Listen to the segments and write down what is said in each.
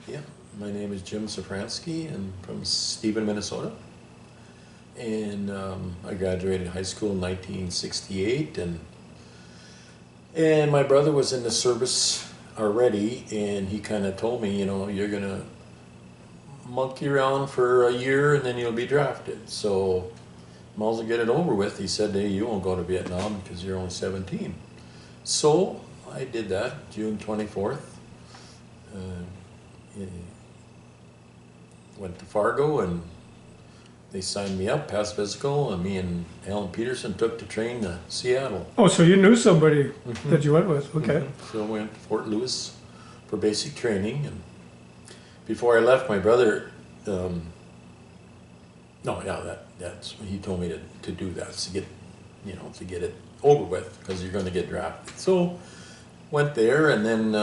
Yeah, my name is Jim Safranski, and from Stephen, Minnesota. And I graduated high school in 1968, and my brother was in the service already, and he kind of told me, you're gonna monkey around for a year and then you'll be drafted. So might as well get it over with. He said, hey, you won't go to Vietnam because you're only 17. So I did that, June 24th. Went to Fargo, and they signed me up, passed physical, and me and Alan Peterson took the train to Seattle. Oh, so you knew somebody that you went with, okay. So we went to Fort Lewis for basic training, and before I left, my brother, he told me to do that, to get it over with, because you're going to get drafted. So went there, and then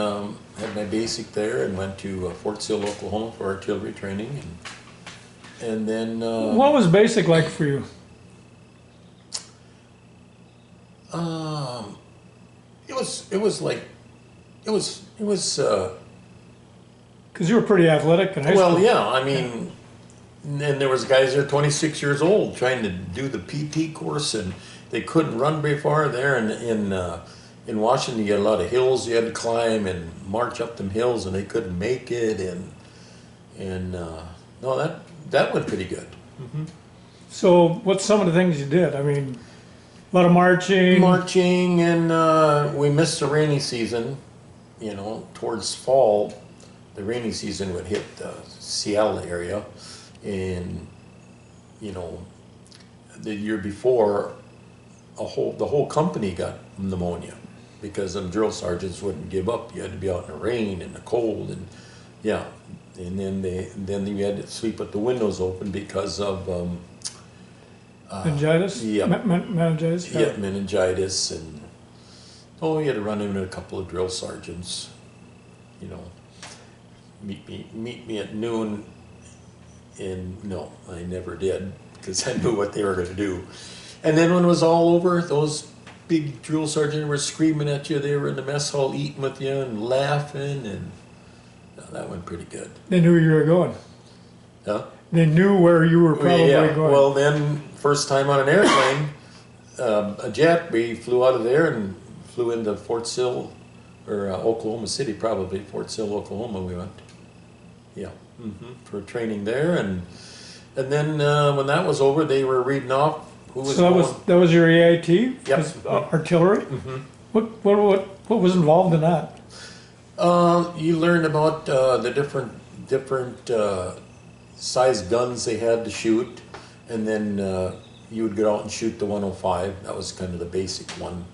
had my basic there, and went to Fort Sill, Oklahoma for artillery training, and then. What was basic like for you? It was. Because you were pretty athletic in high school. Well, yeah, I mean, and there was guys there 26 years old trying to do the PT course, and they couldn't run very far there. And in Washington, you had a lot of hills you had to climb and march up them hills, and they couldn't make it. And no, that went pretty good. Mm-hmm. So, what's some of the things you did? I mean, a lot of marching. Marching, and we missed the rainy season. Towards fall, the rainy season would hit the Seattle area, and the year before, the whole company got pneumonia because them drill sergeants wouldn't give up. You had to be out in the rain and the cold, and and then you had to sleep with the windows open because of meningitis. Yeah, meningitis. Yeah, meningitis, and you had to run into a couple of drill sergeants. Meet me at noon, and no, I never did, because I knew what they were going to do. And then when it was all over, those big drill sergeants were screaming at you. They were in the mess hall eating with you and laughing, and that went pretty good. They knew you were going. Huh? They knew where you were probably going. Well, then, first time on an airplane, a jet, we flew out of there and flew into Fort Sill, or Oklahoma City, probably Fort Sill, Oklahoma. We went, for training there, and then when that was over, they were reading off who was. So that was your EIT. Yep. Artillery. Mm-hmm. What was involved in that? You learned about the different size guns they had to shoot, and then you would get out and shoot the 105. That was kind of the basic one.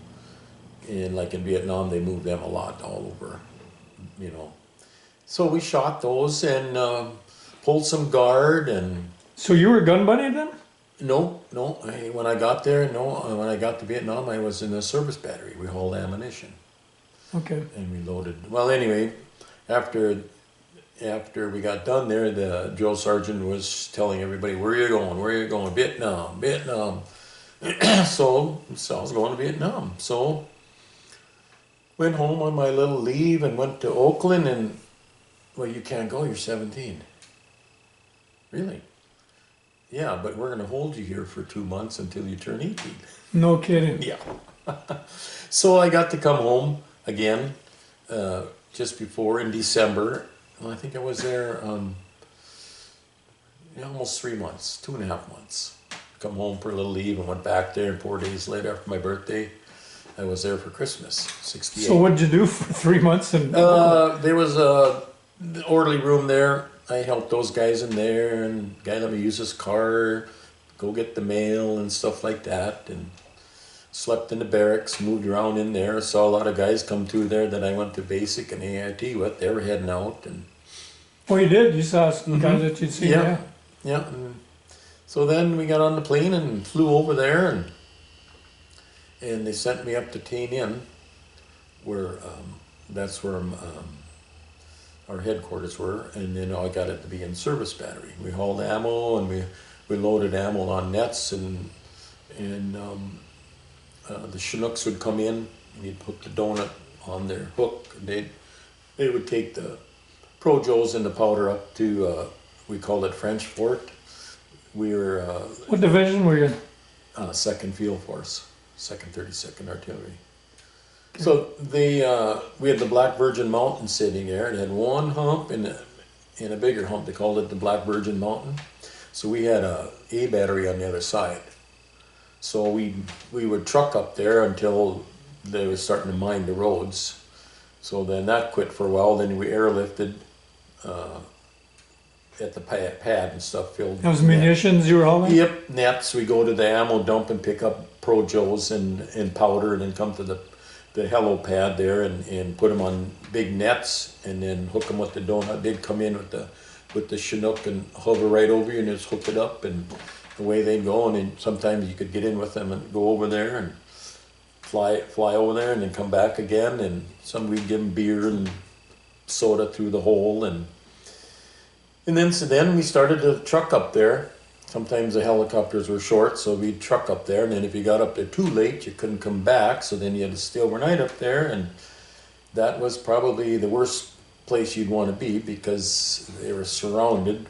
And like in Vietnam, they moved them a lot all over, So we shot those and pulled some guard. And so you were a gun buddy then? No. When I got there, when I got to Vietnam, I was in a service battery. We hauled ammunition. Okay. And we loaded. Well, anyway, after we got done there, the drill sergeant was telling everybody, where are you going? Where are you going? Vietnam. So I was going to Vietnam. So went home on my little leave and went to Oakland, and, well, you can't go, you're 17. Really? Yeah, but we're going to hold you here for 2 months until you turn 18. No kidding. Yeah. So I got to come home again just before in December. I think I was there almost 3 months, 2.5 months. Come home for a little leave and went back there, and 4 days later after my birthday, I was there for Christmas, 68. So what'd you do for 3 months? There was a orderly room there. I helped those guys in there, and the guy let me use his car, go get the mail and stuff like that, and slept in the barracks, moved around in there. Saw a lot of guys come through there that I went to basic and AIT with. They were heading out. And oh, you did? You saw some guys that you'd seen? Yeah. And so then we got on the plane and flew over there, and they sent me up to Tay Ninh, where that's where our headquarters were, and then I got it to be in service battery. We hauled ammo, and we loaded ammo on nets, and the Chinooks would come in, and you'd hook the donut on their hook, and they would take the Pro Joes and the powder up to, we called it French Fort. We were What division were you in? 2nd Field Force, 2nd 32nd Artillery. So we had the Black Virgin Mountain sitting there. It had one hump and a bigger hump. They called it the Black Virgin Mountain. So we had a battery on the other side. So we would truck up there until they were starting to mine the roads. So then that quit for a while. Then we airlifted at the pad and stuff filled. That was munitions you were hauling? Yep, nets. We go to the ammo dump and pick up Pro Joes and powder, and then come to the hello pad there and put them on big nets and then hook them with the donut. They'd come in with the Chinook and hover right over you and just hook it up, and away they'd go. And then sometimes you could get in with them and go over there and fly over there and then come back again. And some we'd give them beer and soda through the hole, and then we started to truck up there. Sometimes the helicopters were short, so we'd truck up there, and then if you got up there too late, you couldn't come back, so then you had to stay overnight up there, and that was probably the worst place you'd want to be because they were surrounded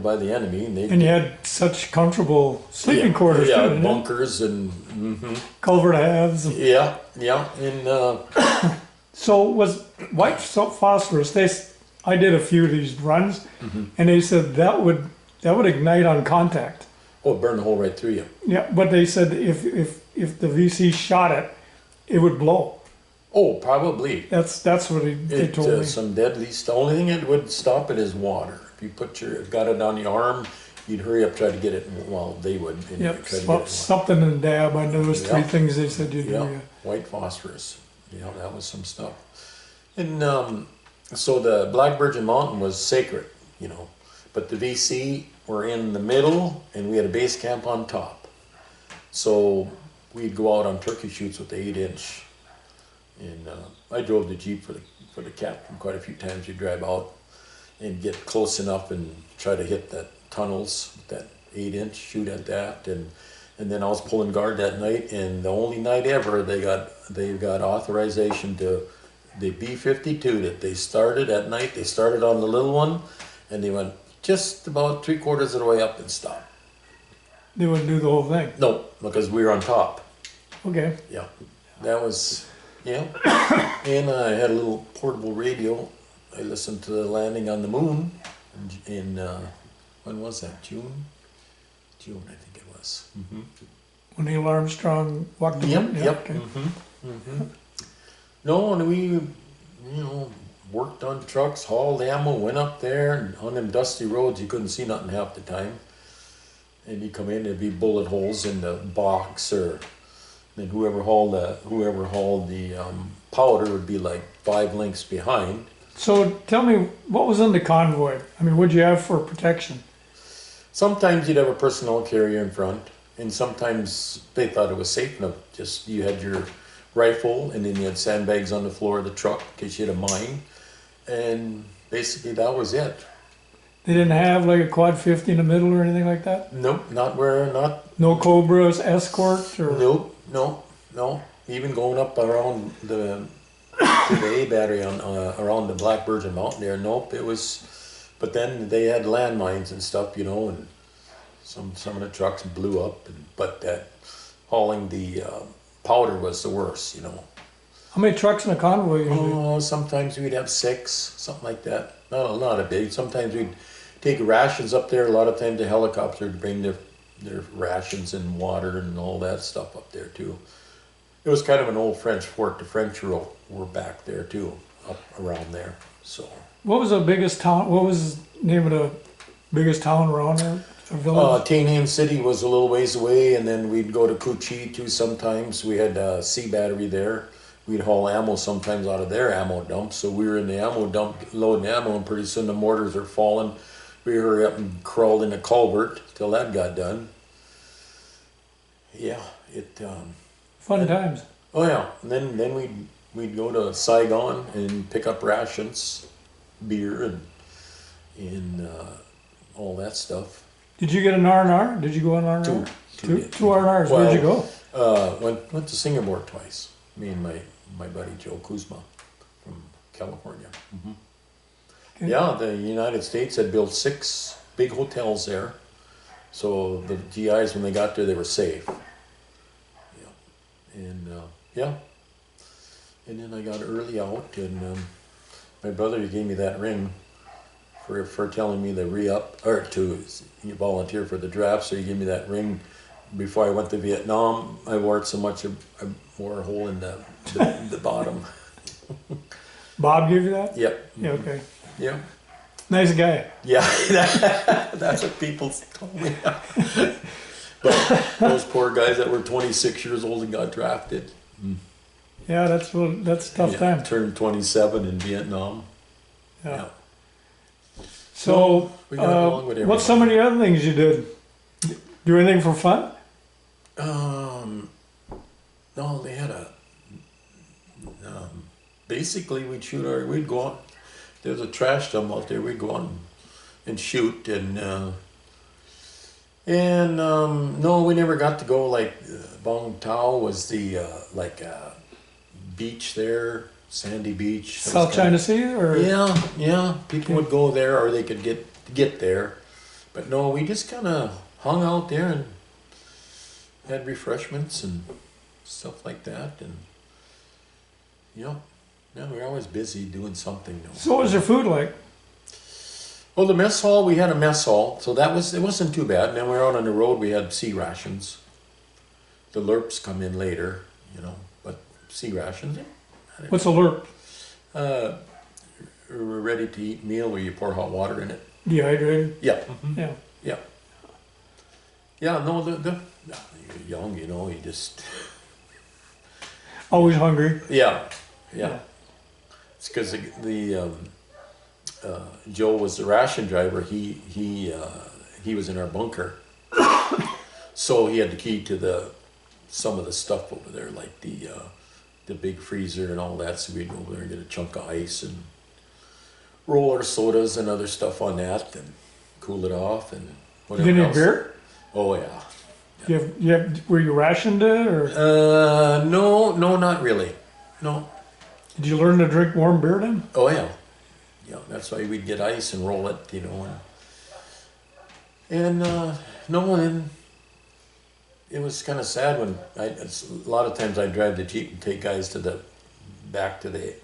by the enemy. And you had such comfortable sleeping quarters too, didn't you? Bunkers and culvert halves. Yeah, and So was white phosphorus? I did a few of these runs, and they said that would ignite on contact. oh, burn the hole right through you. Yeah, but they said if the VC shot it, it would blow. Oh, probably. That's what they told me. Some deadly stuff. The only thing that would stop it is water. If you got it on the arm, you'd hurry up, try to get it. Well, they would. Yep, something in dab. I know those three things they said you'd do. Yeah, white phosphorus. Yeah, that was some stuff. And so the Black Virgin Mountain was sacred, but the VC were in the middle, and we had a base camp on top. So we'd go out on turkey shoots with the 8-inch. And I drove the Jeep for the captain quite a few times. You'd drive out and get close enough and try to hit that tunnels with that 8-inch, shoot at that, and then I was pulling guard that night. And the only night ever they got authorization to the B-52 that they started at night. They started on the little one, and they went just about 3/4 of the way up and stopped. They wouldn't do the whole thing. No, because we were on top. Okay. Yeah, that was. Yeah, and I had a little portable radio. I listened to the landing on the moon in when was that? June, I think it was. When Neil Armstrong walked the moon? Yep. Okay. No, and we, worked on trucks, hauled ammo, went up there, and on them dusty roads you couldn't see nothing half the time. And you come in, there'd be bullet holes in the box, or then whoever hauled the powder would be like 5 lengths behind. So tell me, what was in the convoy? I mean, what'd you have for protection? Sometimes you'd have a personnel carrier in front, and sometimes they thought it was safe enough. Just you had your rifle, and then you had sandbags on the floor of the truck in case you had a mine, and basically that was it. They didn't have like a quad 50 in the middle or anything like that? Nope, not. No Cobras, escorts, or? Nope, no. Even going up around to the A battery on around the Black Virgin Mountain there, nope. It was, but then they had landmines and stuff, and some of the trucks blew up. But that hauling the powder was the worst, How many trucks in a convoy usually? Oh, sometimes we'd have 6, something like that. Not a big. Sometimes we'd take rations up there. A lot of times the helicopter would bring their rations and water and all that stuff up there too. It was kind of an old French fort. The French were back there too, up around there. So. What was the biggest town? What was the name of the biggest town around there? A village? Tanian City was a little ways away, and then we'd go to Cucci too sometimes. We had a C battery there. We'd haul ammo sometimes out of their ammo dump. So we were in the ammo dump loading ammo, and pretty soon the mortars are falling. We hurry up and crawled in a culvert till that got done. Yeah, Fun times. Oh yeah, and then we'd go to Saigon and pick up rations, beer and all that stuff. Did you get an R&R? Did you go on R&R? Two R&Rs. Well, where'd you go? Went to Singapore twice. Me and my buddy Joe Kuzma from California. Yeah, the United States had built 6 big hotels there. So the GIs, when they got there, they were safe. Yeah. And yeah. And then I got early out, and my brother gave me that ring for telling me to re-up, or to volunteer for the draft. So he gave me that ring before I went to Vietnam. I wore it so much I wore a hole in the bottom. Bob gave you that? Yep. Yeah, okay. Yeah. Nice guy. Yeah, that's what people told me. But those poor guys that were 26 years old and got drafted. Yeah, that's a tough time. Turned 27 in Vietnam. Yeah. So, we got along with what's some of the other things you did? Do anything for fun? No, they had basically we'd go on. There's a trash dump out there. We'd go on and shoot, and no, we never got to go. Like Bong Tao was the beach there, sandy beach. South China Sea, or yeah. People would go there, or they could get there, but no, we just kind of hung out there and had refreshments and stuff like that, and yeah, we were always busy doing something. So what was your food like? Well, the mess hall, we had a mess hall, so it wasn't too bad. And then we were out on the road, we had sea rations. The LURPs come in later, but sea rations. What's a LURP? A ready-to-eat meal where you pour hot water in it. Dehydrated? Yeah. Mm-hmm. Yeah. Yeah, no, you're young, you just... Always hungry? Yeah. It's because Joe was the ration driver. He was in our bunker, so he had the key to some of the stuff over there, like the big freezer and all that. So we'd go over there and get a chunk of ice and roll our sodas and other stuff on that, and cool it off and whatever. You get any else. beer? Oh yeah. Were you rationed it, or? No, not really. No. Did you learn to drink warm beer then? Oh yeah. Yeah, that's why we'd get ice and roll it, and it was kind of sad when a lot of times I'd drive the Jeep and take guys back to the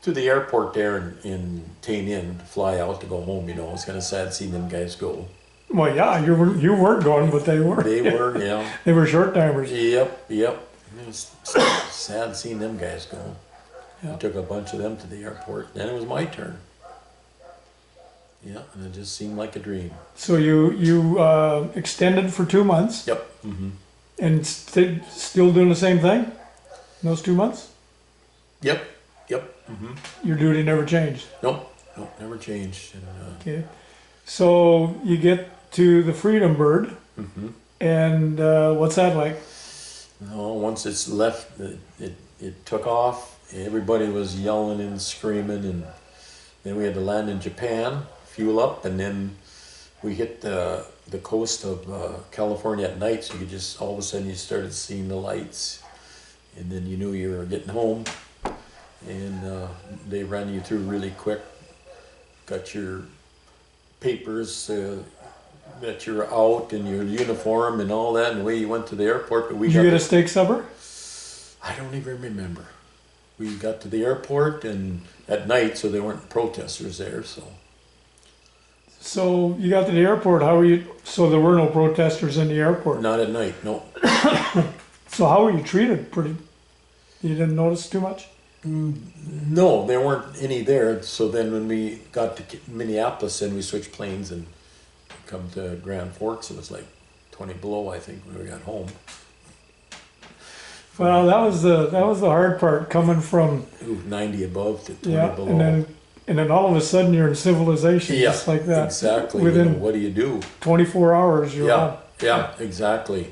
airport there in Tay Ninh, fly out to go home. It was kind of sad seeing them guys go. Well, yeah, you weren't going, but they were. They were, yeah. They were short timers. Yep. It was sad seeing them guys go. Yeah. I took a bunch of them to the airport. Then it was my turn. Yeah, and it just seemed like a dream. So you extended for 2 months. Yep. Mm-hmm. And still doing the same thing in those 2 months? Yep. Mm-hmm. Your duty never changed? Nope, never changed. And, okay. So you get to the Freedom Bird, mm-hmm. and what's that like? Once it's left, it took off. Everybody was yelling and screaming, and then we had to land in Japan, fuel up, and then we hit the coast of California at night. So you could just, all of a sudden, you started seeing the lights, and then you knew you were getting home. And they ran you through really quick. Got your papers that you're out, and your uniform and all that, and away you went to the airport. But Did you get a steak supper? I don't even remember. We got to the airport and at night, so there weren't protesters there. So you got to the airport. How were you? So there were no protesters in the airport. Not at night, no. So how were you treated? You didn't notice too much? No, there weren't any there. So then when we got to Minneapolis and we switched planes and come to Grand Forks, it was like 20 below, I think, when we got home. Well, that was the hard part, coming from 90 above to 20 below. and then all of a sudden you're in civilization, just like that. Exactly. Within what do you do? 24 hours, you're on. Yeah, exactly.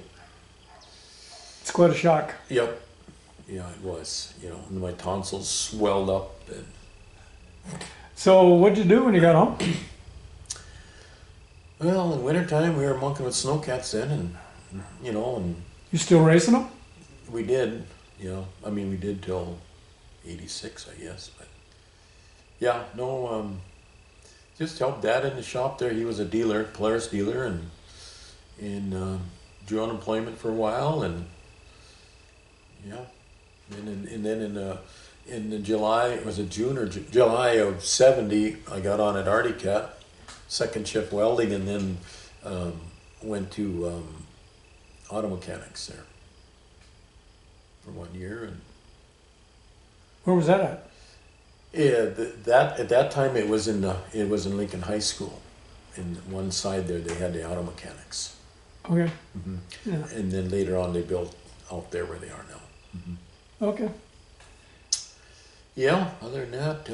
It's quite a shock. Yep. Yeah, it was. And my tonsils swelled up. So what'd you do when you got home? Well, in wintertime, we were monkeying with snowcats then, and You still racing them? we did. We did till '86, I guess. But Yeah, no, just helped Dad in the shop there. He was a dealer, Polaris dealer, and drew unemployment for a while, and yeah, and then in the July, it was a June or July of '70, I got on at Articat, second shift welding, and then went to auto mechanics there for 1 year, and Where was that at? yeah, that at that time it was in Lincoln High School. In one side there, they had the auto mechanics, Okay. hmm Yeah. and then later on they built out there where they are now. Hmm Okay. Yeah. Other than that,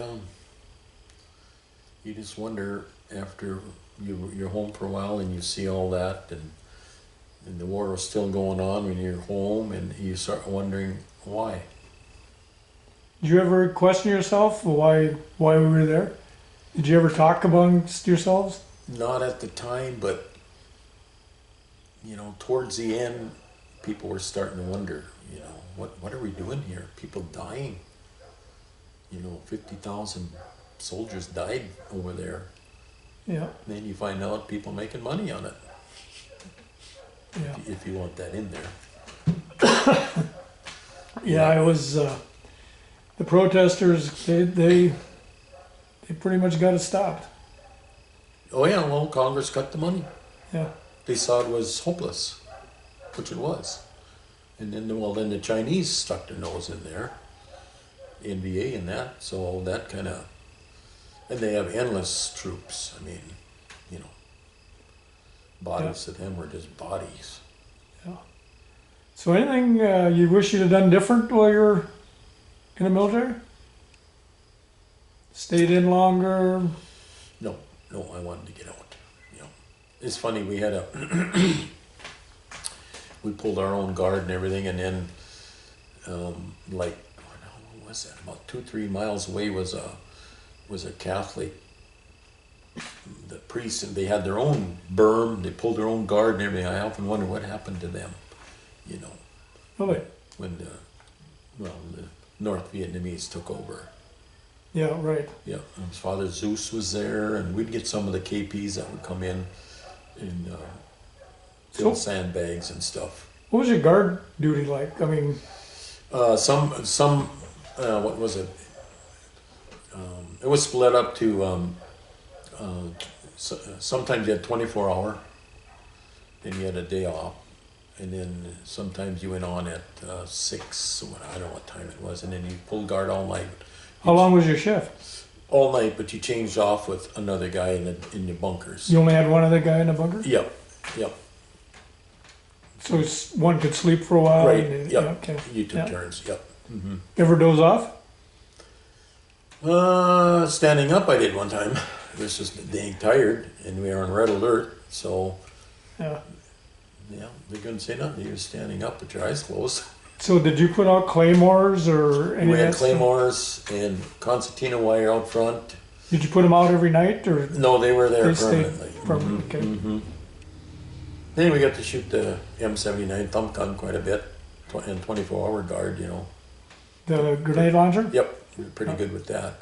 you just wonder after you're home for a while and you see all that, and the war was still going on when you're home, and you start wondering why. Did you ever question yourself why we were there? Did you ever talk amongst yourselves? Not at the time, but towards the end, people were starting to wonder. What are we doing here? People dying. 50,000 soldiers died over there. Yeah. Then you find out people making money on it. Yeah. If you want that in there. Yeah. I was. The protesters. They pretty much got it stopped. Oh yeah, well, Congress cut the money. Yeah. They saw it was hopeless, which it was. And then the Chinese stuck their nose in there, NBA and that. So that kind of, and they have endless troops. I mean, bodies to them were just bodies. Yeah. So anything you wish you'd have done different while you were in the military? Stayed in longer? No, I wanted to get out. It's funny, we had we pulled our own guard and everything, and then what was that? About 2-3 miles away was a Catholic. The priests, and they had their own berm. They pulled their own guard and everything. I often wonder what happened to them. Really? When the North Vietnamese took over. Yeah, right. Yeah, and his father Zeus was there, and we'd get some of the KPs that would come in and fill sandbags and stuff. What was your guard duty like? I mean, Some what was it? It was split up to sometimes you had 24-hour, then you had a day off, and then sometimes you went on at 6. I don't know what time it was, and then you pulled guard all night. how long was your shift? All night, but you changed off with another guy in the bunkers. You only had one other guy in the bunker? Yep. So one could sleep for a while? Right, and- yep. yeah, okay. You took Yeah. turns. Yep. Mm-hmm. Ever doze off? Standing up, I did one time. I was just dang tired, and we were on red alert. So, Yeah. they couldn't say nothing. You were standing up with your eyes closed. So did you put out claymores or any We of had that stuff? claymores and concertina wire out front. Did you put them out every night or No, they were there they stayed permanently. permanent? Okay. Mm-hmm. Then we got to shoot the M79 thump gun quite a bit, and 24-hour guard. The grenade launcher? Yep, we were pretty good with that.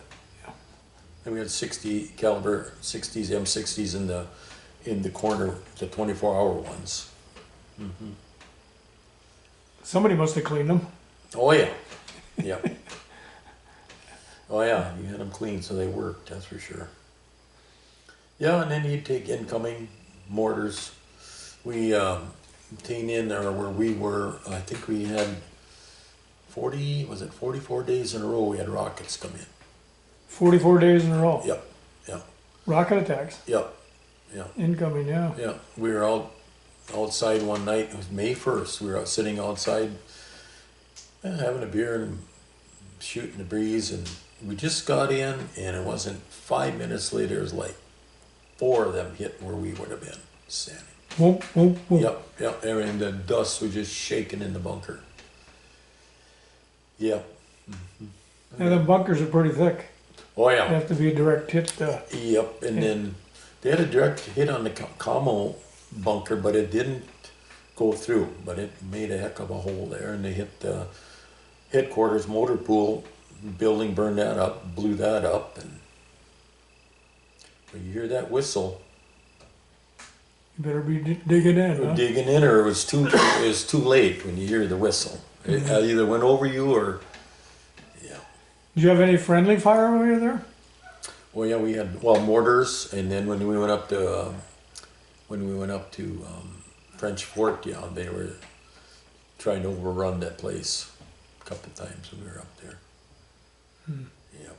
And we had 60 caliber 60s M60s in the corner, the 24-hour ones. Mm-hmm. Somebody must have cleaned them. Oh yeah, yeah. Oh yeah, you had them clean, so they worked. That's for sure. Yeah, and then you take incoming mortars. We came in there where we were. I think we had 44 days in a row. We had rockets come in. 44 days in a row. Yep. Rocket attacks. Yep. Incoming, yeah. Yeah. We were outside one night. It was May 1st. We were out sitting outside, having a beer and shooting the breeze, and we just got in, and it wasn't 5 minutes later. It was like 4 of them hit where we would have been standing. Whoop, whoop, whoop. Yep. And the dust was just shaking in the bunker. Yep. Mm-hmm. And the bunkers are pretty thick. Oh They yeah. have to be a direct hit. Yep. And Yeah. then they had a direct hit on the commo bunker, but it didn't go through. But it made a heck of a hole there, and they hit the headquarters motor pool building, burned that up, blew that up, and When you hear that whistle, You better be digging in, huh? digging in, or it was too late when you hear the whistle. It either went over you or, yeah. Did you have any friendly fire while you were there? Well, yeah, we had mortars, and then when we went up to French Fort, yeah, they were trying to overrun that place a couple of times when we were up there. Yeah.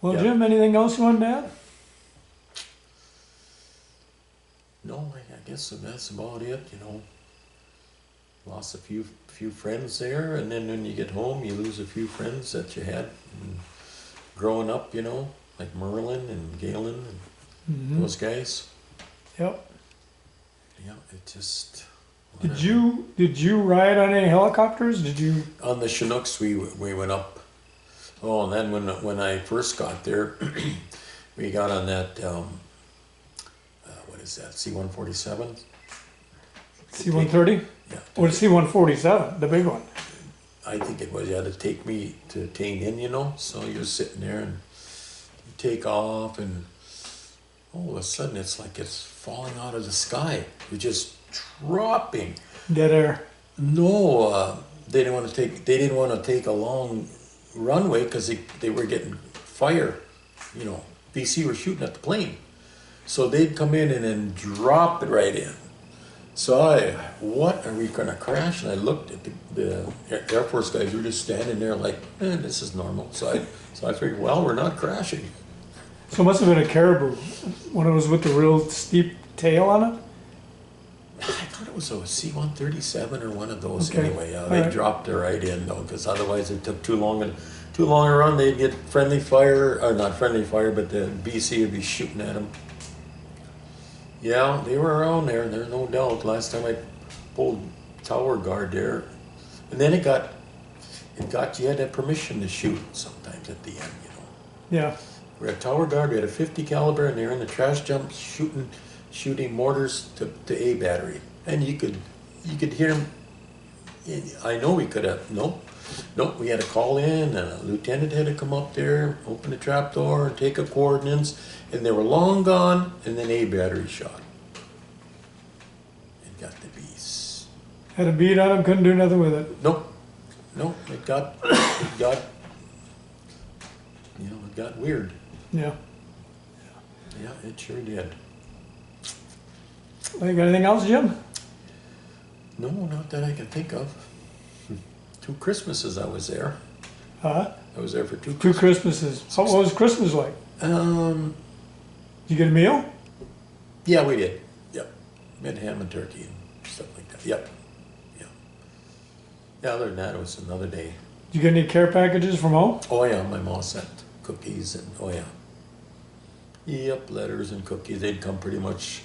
Well, Yeah. Jim, anything else you want to add? No, I guess that's about it. Lost a few friends there, and then when you get home, you lose a few friends that you had growing up. Like Merlin and Galen and those guys. Yep. Yeah, it just. Did you ride on any helicopters? Did you? On the Chinooks, we went up. Oh, and then when I first got there, we got on that. What is that? C-147. C-130? Yeah. Or C-147, the big one. I think it was. You had to take me to Tain in, so you're sitting there and you take off, and all of a sudden it's like it's falling out of the sky. You're just dropping. Dead air. No, they didn't want to take a long runway because they were getting fire. BC were shooting at the plane, so they'd come in and then drop it right in. So what are we gonna crash? And I looked at the Air Force guys. Were just standing there like, this is normal. So I figured, well, we're not crashing. So it must have been a Caribou, one of those with the real steep tail on it. I thought it was a C-137 or one of those. Okay. Anyway. They right. dropped it right in though, because otherwise it took too long a run. They'd get friendly fire, or not friendly fire, but the BC would be shooting at them. Yeah, they were around there. There's no doubt. Last time I pulled tower guard there, and then it got you had to have permission to shoot sometimes at the end. Yeah. We had tower guard. We had a 50 caliber, and they were in the trash dump shooting mortars to A battery, and you could hear them. I know we could have. Nope. We had to call in, and a lieutenant had to come up there, open the trap door, and take up coordinates, and they were long gone, and then A battery shot. It got the beast. Had a bead on him, couldn't do nothing with it. Nope. It got weird. Yeah. Yeah, it sure did. Well, you got anything else, Jim? No, not that I can think of. 2 Christmases I was there. Huh? I was there for 2 2 Christmases. What was Christmas like? Did you get a meal? Yeah, we did. Yep. We had ham and turkey and stuff like that. Yep. Yeah, other than that, it was another day. Did you get any care packages from home? Oh yeah, my mom sent cookies and, oh yeah. Yep, letters and cookies. They'd come pretty much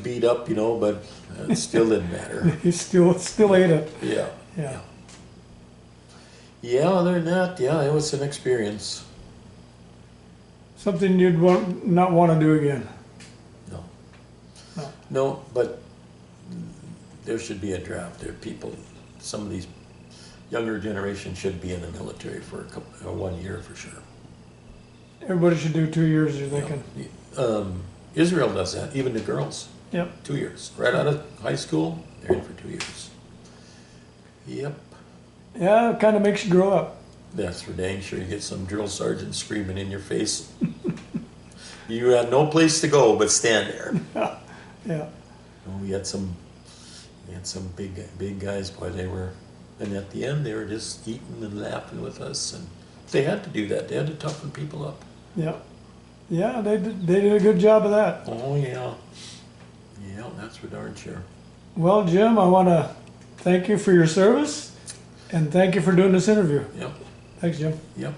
beat up, but it still didn't matter. You still ate it. Yeah. Yeah. Yeah, other than that, yeah, it was an experience. Something you'd not want to do again. No, but there should be a draft. There, some of these younger generations should be in the military for 1 year for sure. Everybody should do 2 years, you're thinking. Israel does that, even the girls. Yep. 2 years. Right out of high school, they're in for 2 years. Yep. Yeah, it kind of makes you grow up. That's for dang sure. You get some drill sergeant screaming in your face. You had no place to go but stand there. Yeah. We had some big guys, boy, and at the end they were just eating and laughing with us, and they had to do that. They had to toughen people up. Yeah. Yeah, they did a good job of that. Oh yeah. Yeah, that's for darn sure. Well, Jim, I want to thank you for your service, and thank you for doing this interview. Yep. Thanks, Jim. Yep.